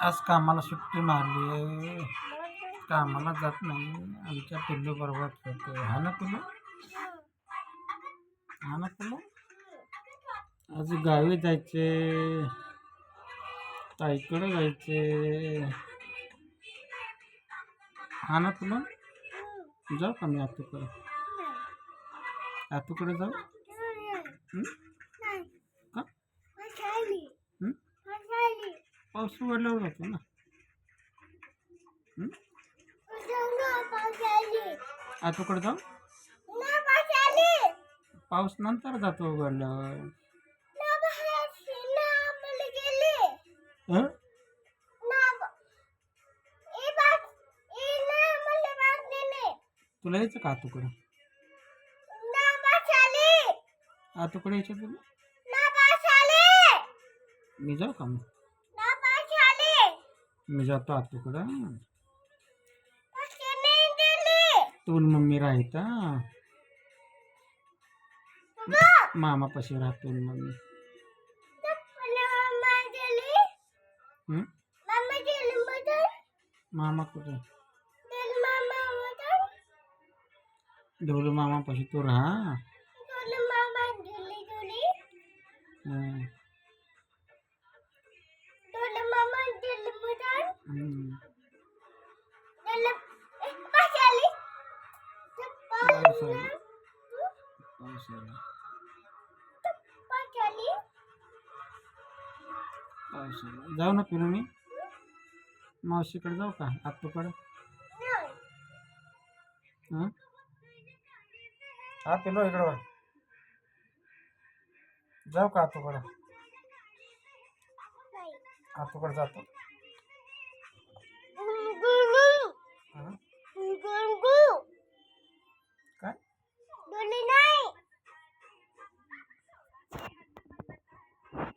आज कामाला सुट्टी मारली आहे. कामाला जात नाही. आमच्या पिल्लू बरोबर खेळते. हा ना पिल्लू? हा ना पिल्लू? आज गावी जायचे, ताईकडे जायचे. हा ना पिल्लू? जाऊ का मी आतूकडे? आतूकडे जाऊ? हं? का? हं? पाऊस उघडल्यावर जातो ना. हं? आतूकडे जाऊ? पाऊस नंतर जातो उघडल्यावर. हं? तुला यायचं का आतूकडे? आतूकडे यायचं तुला? मी जाऊ का मग? मी जातो आतूकडं. तू आणि मम्मी राहता. मामापाशी राहतो आणि मम्मी. हं? मामा कुठे? ढोलू मामापाशी तू राहा. हं. हं. पाऊस आला. पाऊस आला. पाऊस आला. जाऊ ना फिरून मी. मावशीकडे जाऊ का आतूकडे? हं? हा पिलो इकडं बघ. जाऊ का आतूकडे? आतूकडे जातो.